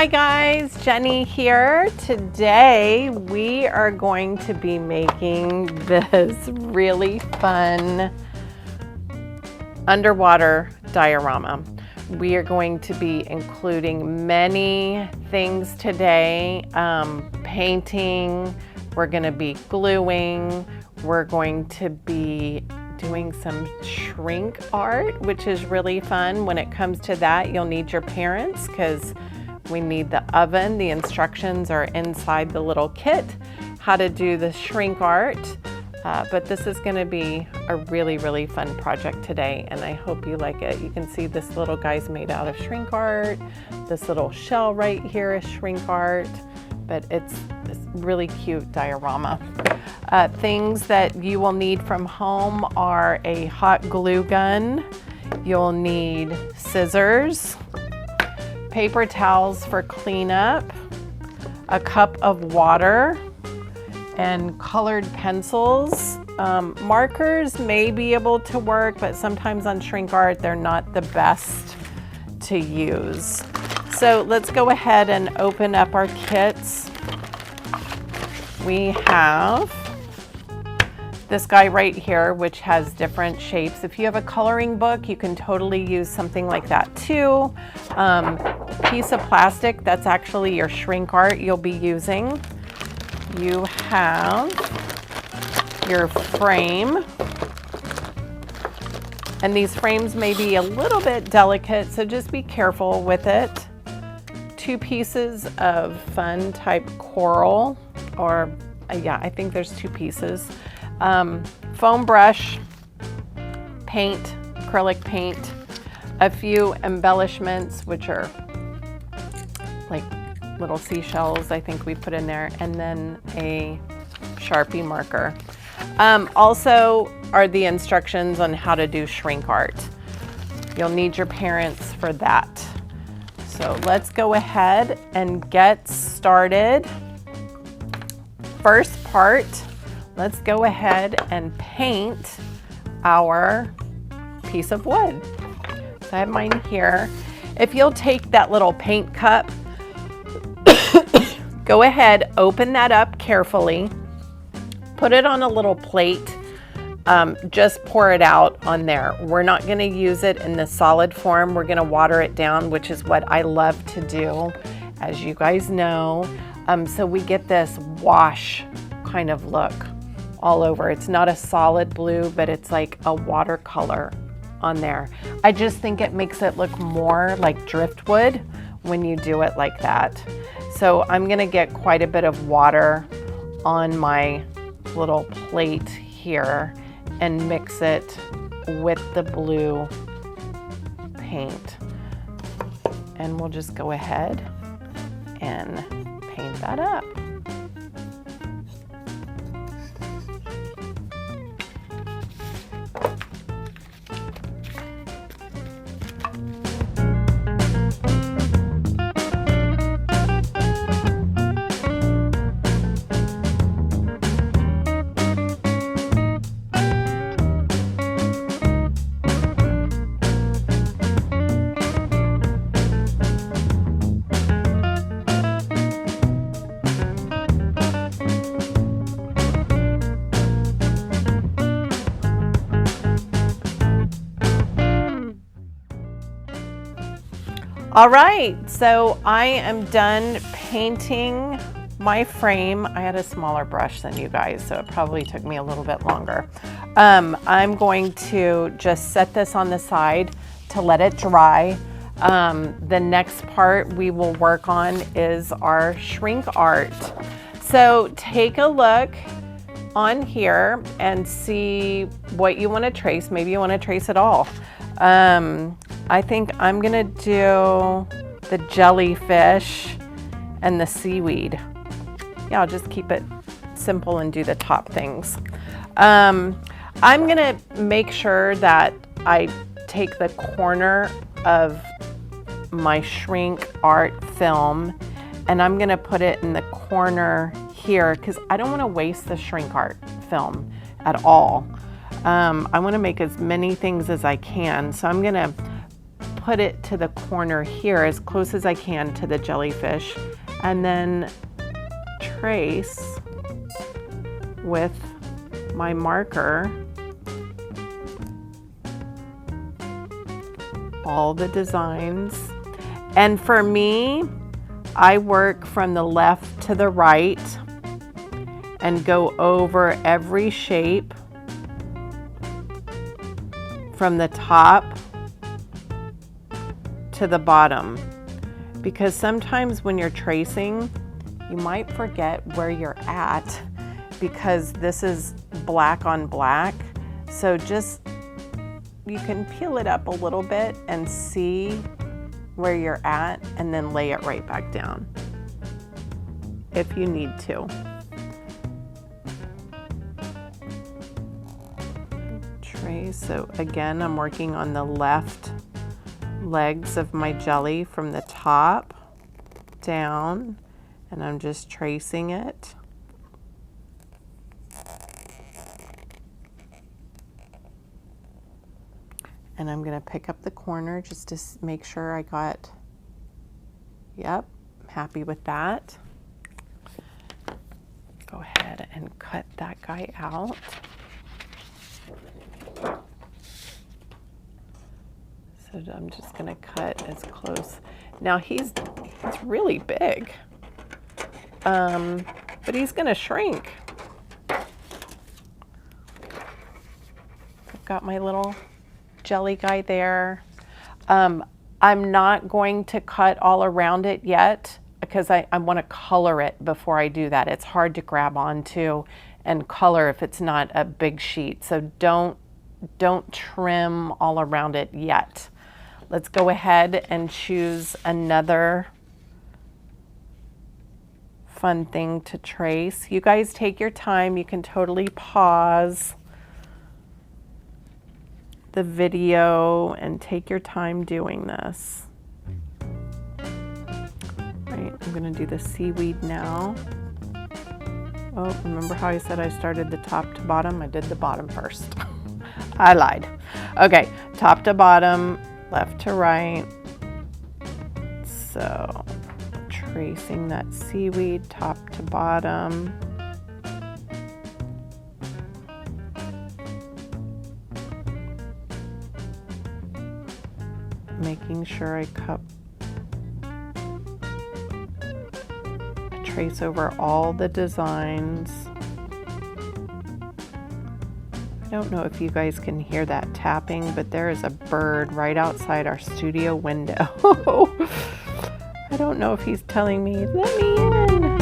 Hi guys, Jenny here. Today we are going to be making this really fun underwater diorama. We are going to be including many things today. Painting, we're going to be gluing, we're going to be doing some shrink art, which is really fun. When it comes to that, you'll need your parents because we need the oven. The instructions are inside the little kit, how to do the shrink art. But this is going to be a really, really fun project today, and I hope you like it. You can see this little guy's made out of shrink art. This little shell right here is shrink art, but it's this really cute diorama. Things that you will need from home are a hot glue gun. You'll need scissors, paper towels for cleanup, a cup of water, and colored pencils. Markers may be able to work, but sometimes on shrink art, they're not the best to use. So let's go ahead and open up our kits. We have this guy right here, which has different shapes. If you have a coloring book, you can totally use something like that too. Piece of plastic, that's actually your shrink art you'll be using. You have your frame, and these frames may be a little bit delicate, so just be careful with it. 2 pieces of fun type coral, or yeah, I think there's 2 pieces. Foam brush, paint, acrylic paint, a few embellishments, which are like little seashells I think we put in there, and then a Sharpie marker. Also are the instructions on how to do shrink art. You'll need your parents for that. So let's go ahead and get started. First part, let's go ahead and paint our piece of wood. So I have mine here. If you'll take that little paint cup, go ahead, open that up carefully, put it on a little plate, just pour it out on there. We're not gonna use it in the solid form. We're gonna water it down, which is what I love to do, as you guys know. So we get this wash kind of look all over. It's not a solid blue, but it's like a watercolor on there. I just think it makes it look more like driftwood when you do it like that. So I'm gonna get quite a bit of water on my little plate here and mix it with the blue paint. And we'll just go ahead and paint that up. All right, so I am done painting my frame. I had a smaller brush than you guys, so it probably took me a little bit longer. I'm going to just set this on the side to let it dry. The next part we will work on is our shrink art. So take a look on here and see what you want to trace. Maybe you want to trace it all. I think I'm gonna do the jellyfish and the seaweed. Yeah, I'll just keep it simple and do the top things. I'm gonna make sure that I take the corner of my shrink art film and I'm gonna put it in the corner here because I don't want to waste the shrink art film at all. I want to make as many things as I can, so I'm gonna put it to the corner here as close as I can to the jellyfish, and then trace with my marker all the designs. And for me, I work from the left to the right and go over every shape from the top to the bottom, because sometimes when you're tracing, you might forget where you're at because this is black on black. So just, you can peel it up a little bit and see where you're at and then lay it right back down if you need to. Trace, so again, I'm working on the left legs of my jelly from the top down, and I'm just tracing it. And I'm going to pick up the corner just to make sure I got, yep, I'm happy with that. Go ahead and cut that guy out. So I'm just going to cut as close. Now he's really big, but he's going to shrink. I've got my little jelly guy there. I'm not going to cut all around it yet because I want to color it before I do that. It's hard to grab onto and color if it's not a big sheet. So don't trim all around it yet. Let's go ahead and choose another fun thing to trace. You guys take your time. You can totally pause the video and take your time doing this. Right, I'm gonna do the seaweed now. Oh, remember how I said I started the top to bottom? I did the bottom first. I lied. Okay, top to bottom, left to right. So, tracing that seaweed top to bottom. Making sure I trace over all the designs. I don't know if you guys can hear that tapping, but there is a bird right outside our studio window. I don't know if he's telling me, let me in.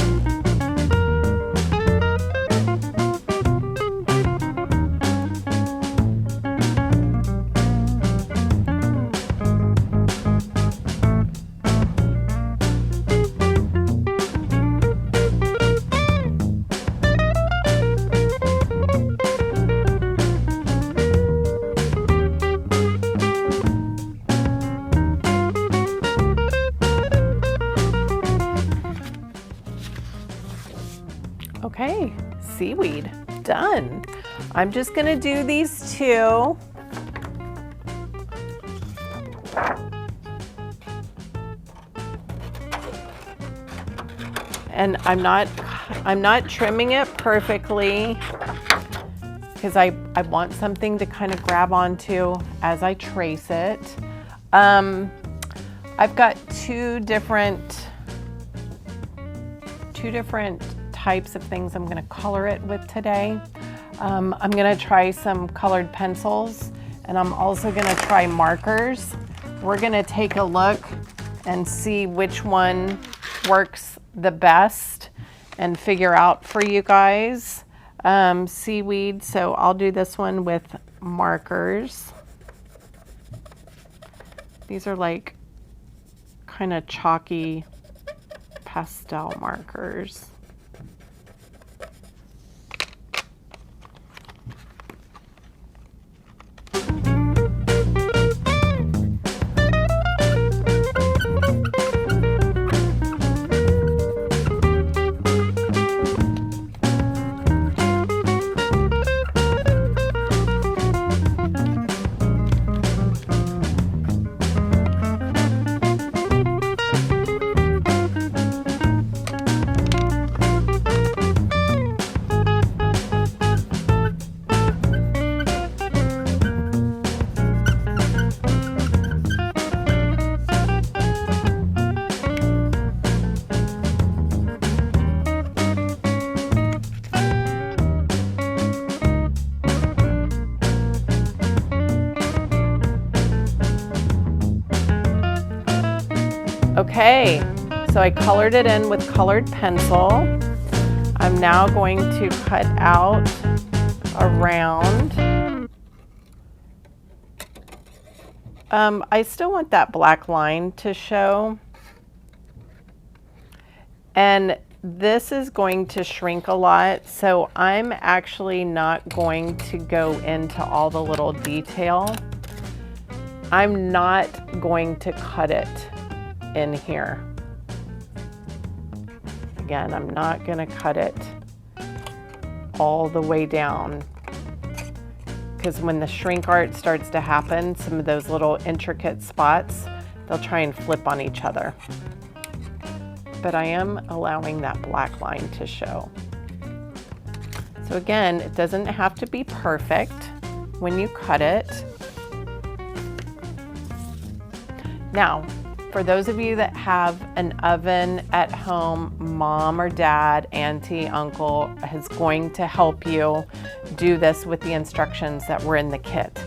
Okay, seaweed, done. I'm just gonna do these two. And I'm not trimming it perfectly because I want something to kind of grab onto as I trace it. I've got two different types of things I'm going to color it with today. I'm going to try some colored pencils, and I'm also going to try markers. We're going to take a look and see which one works the best and figure out for you guys. Seaweed, so I'll do this one with markers. These are like kind of chalky pastel markers. Okay, so I colored it in with colored pencil. I'm now going to cut out around. I still want that black line to show. And this is going to shrink a lot, so I'm actually not going to go into all the little detail. I'm not going to cut it in here. Again, I'm not going to cut it all the way down, because when the shrink art starts to happen, some of those little intricate spots, they'll try and flip on each other. But I am allowing that black line to show. So again, it doesn't have to be perfect when you cut it. Now, for those of you that have an oven at home, mom or dad, auntie, uncle is going to help you do this with the instructions that were in the kit.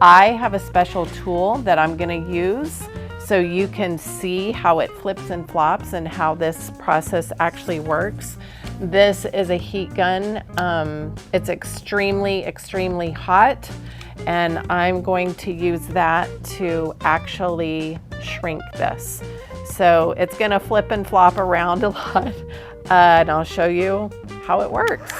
I have a special tool that I'm going to use so you can see how it flips and flops and how this process actually works. This is a heat gun. It's extremely, extremely hot, and I'm going to use that to actually shrink this. So it's gonna flip and flop around a lot, and I'll show you how it works.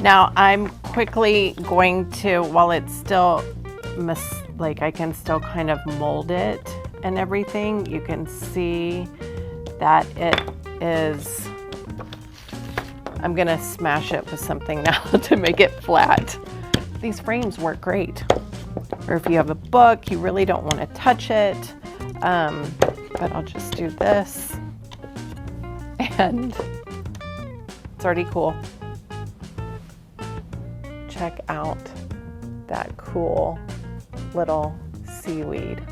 Now I'm quickly going to, while it's still, like I can still kind of mold it and everything, you can see that it is, I'm gonna smash it with something now to make it flat. These frames work great. Or if you have a book, you really don't wanna touch it, but I'll just do this, and it's already cool. Check out that cool little seaweed.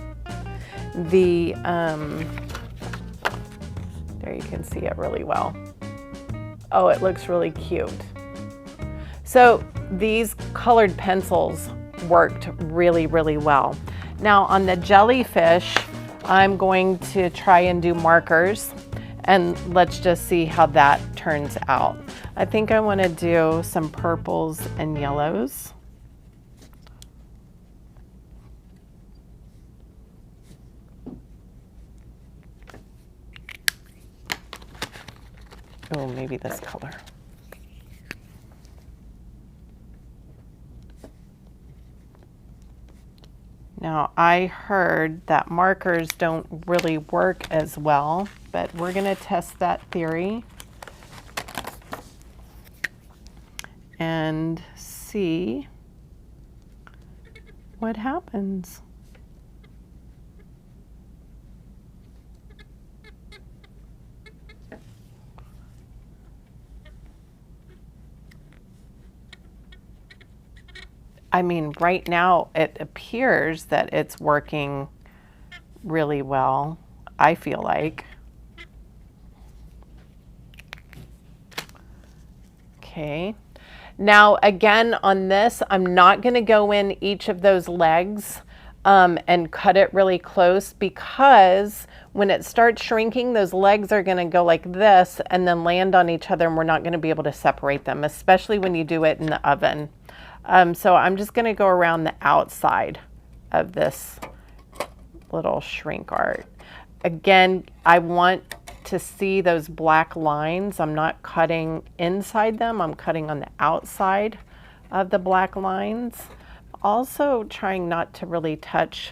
The, there you can see it really well. Oh, it looks really cute. So these colored pencils worked really, really well. Now on the jellyfish, I'm going to try and do markers, and let's just see how that turns out. I think I want to do some purples and yellows. Oh, maybe this color. Now, I heard that markers don't really work as well, but we're going to test that theory and see what happens. I mean, right now it appears that it's working really well, I feel like. Okay. Now again on this, I'm not going to go in each of those legs and cut it really close, because when it starts shrinking, those legs are going to go like this and then land on each other, and we're not going to be able to separate them, especially when you do it in the oven. So I'm just going to go around the outside of this little shrink art. Again, I want to see those black lines. I'm not cutting inside them, I'm cutting on the outside of the black lines. Also trying not to really touch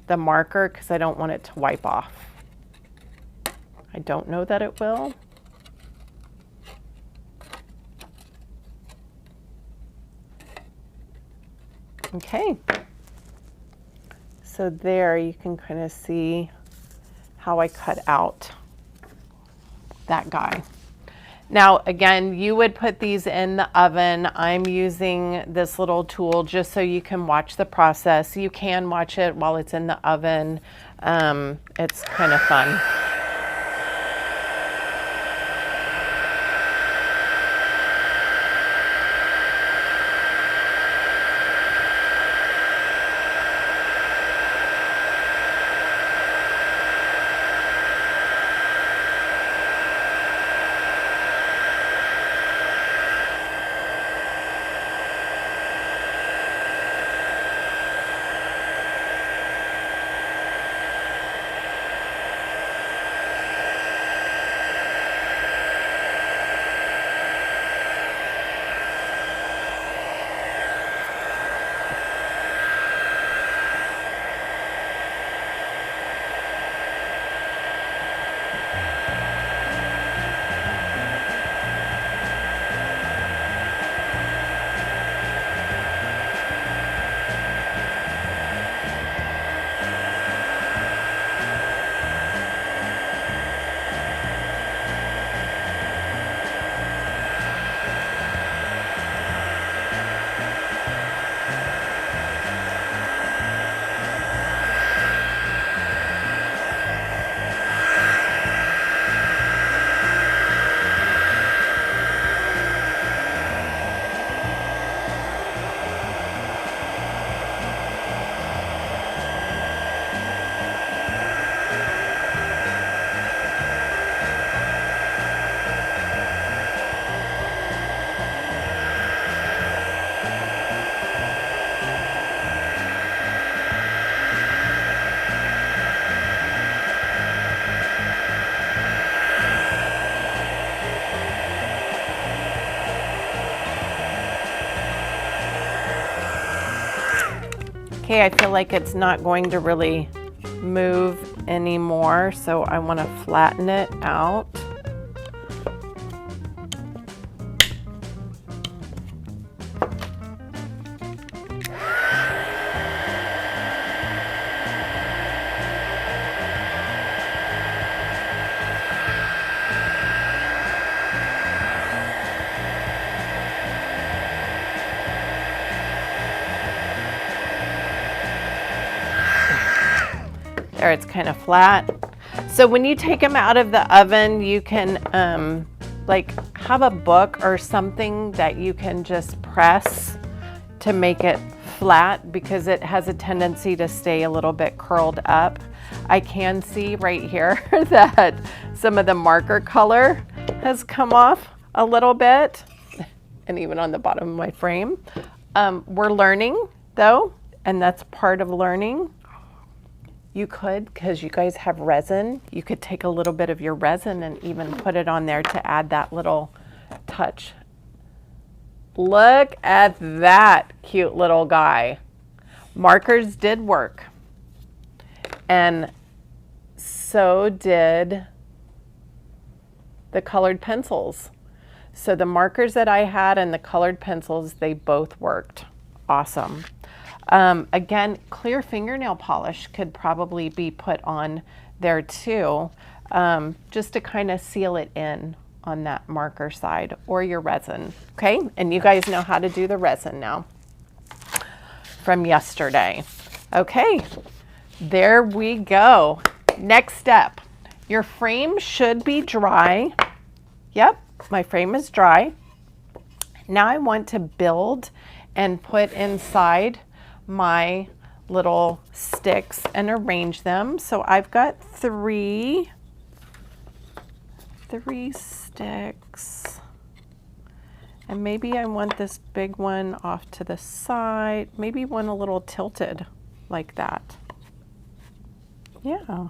the marker because I don't want it to wipe off. I don't know that it will. Okay, so there you can kind of see how I cut out that guy. Now again, you would put these in the oven. I'm using this little tool just so you can watch the process. You can watch it while it's in the oven. It's kind of fun. Okay, I feel like it's not going to really move anymore, so I want to flatten it out. There, it's kind of flat. So when you take them out of the oven, you can like have a book or something that you can just press to make it flat, because it has a tendency to stay a little bit curled up. I can see right here that some of the marker color has come off a little bit, and even on the bottom of my frame. We're learning though, and that's part of learning. You could, because you guys have resin, you could take a little bit of your resin and even put it on there to add that little touch. Look at that cute little guy. Markers did work. And so did the colored pencils. So the markers that I had and the colored pencils, they both worked. Awesome. Again, clear fingernail polish could probably be put on there too, just to kind of seal it in on that marker side, or your resin, okay? And you guys know how to do the resin now from yesterday. Okay, there we go. Next step, your frame should be dry. Yep, my frame is dry. Now I want to build and put inside my little sticks and arrange them. So I've got three sticks. And maybe I want this big one off to the side, maybe one a little tilted like that. Yeah.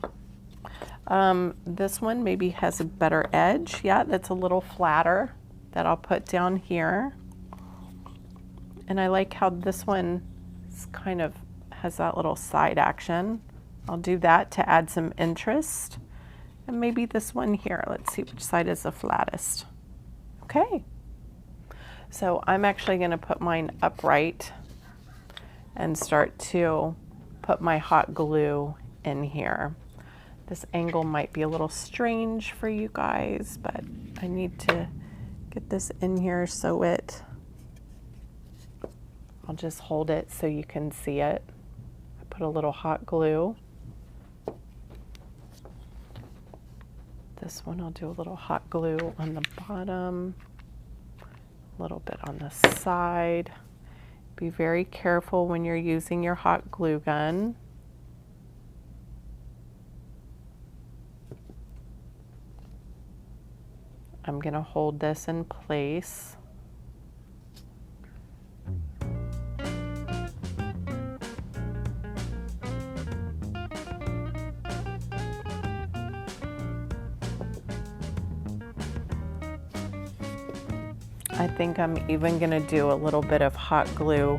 This one maybe has a better edge. Yeah, that's a little flatter that I'll put down here. And I like how this one is kind of has that little side action. I'll do that to add some interest. And maybe this one here, let's see which side is the flattest. Okay. So I'm actually going to put mine upright and start to put my hot glue in here. This angle might be a little strange for you guys, but I need to get this in here so I'll just hold it so you can see it. I put a little hot glue. This one I'll do a little hot glue on the bottom, a little bit on the side. Be very careful when you're using your hot glue gun. I'm going to hold this in place. I think I'm even going to do a little bit of hot glue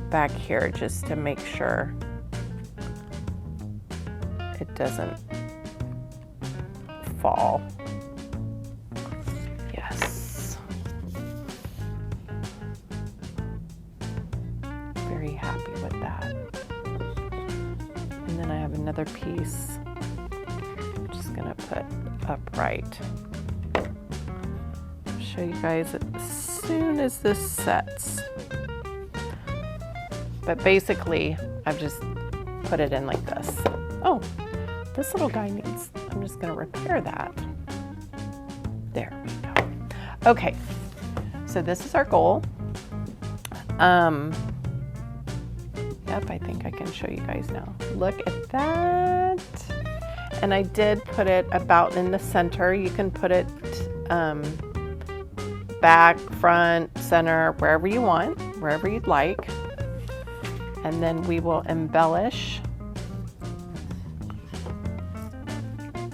back here just to make sure it doesn't fall. Yes. Very happy with that. And then I have another piece I'm just going to put upright. Show you guys as soon as this sets. But basically, I've just put it in like this. Oh, this little guy needs, I'm just gonna repair that. There we go. Okay, so this is our goal. Yep, I think I can show you guys now. Look at that. And I did put it about in the center. You can put it back, front, center, wherever you want, wherever you'd like. And then we will embellish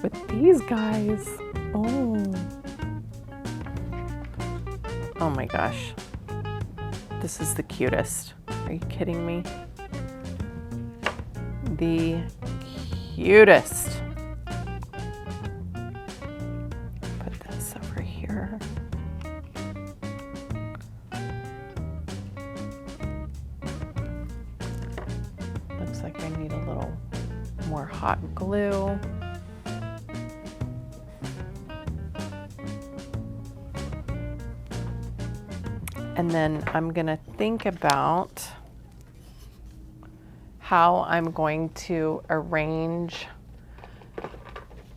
with these guys. Oh my gosh. This is the cutest. Are you kidding me? The cutest. Put this over here. Looks like I need a little more hot glue. And then I'm gonna think about how I'm going to arrange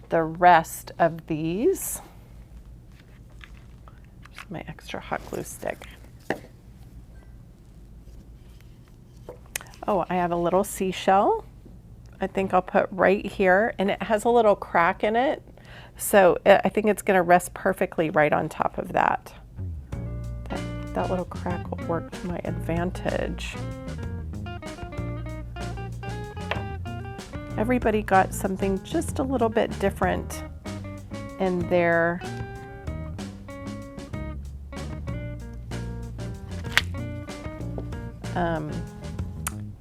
the rest of these. Just my extra hot glue stick. Oh, I have a little seashell. I think I'll put right here, and it has a little crack in it. So I think it's gonna rest perfectly right on top of that. That little crack will work to my advantage. Everybody got something just a little bit different in their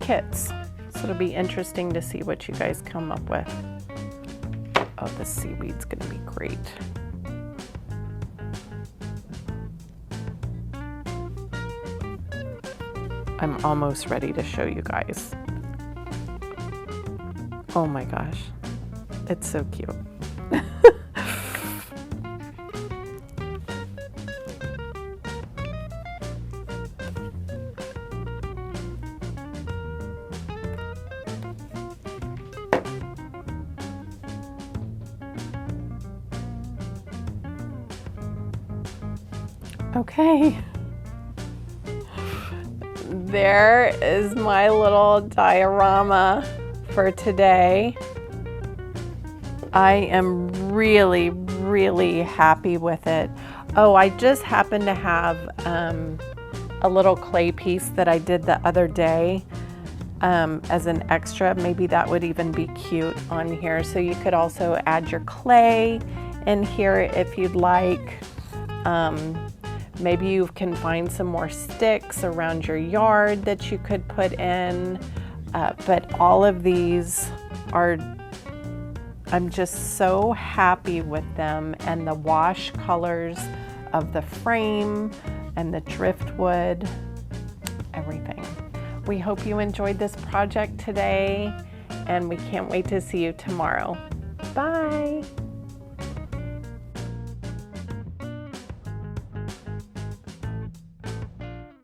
kits. So it'll be interesting to see what you guys come up with. Oh, the seaweed's gonna be great. I'm almost ready to show you guys. Oh my gosh, it's so cute. Okay, there is my little diorama for today. I am really, really happy with it. Oh, I just happen to have a little clay piece that I did the other day as an extra. Maybe that would even be cute on here. So you could also add your clay in here if you'd like. Maybe you can find some more sticks around your yard that you could put in. But all of these are, I'm just so happy with them, and the wash colors of the frame and the driftwood, everything. We hope you enjoyed this project today, and we can't wait to see you tomorrow. Bye.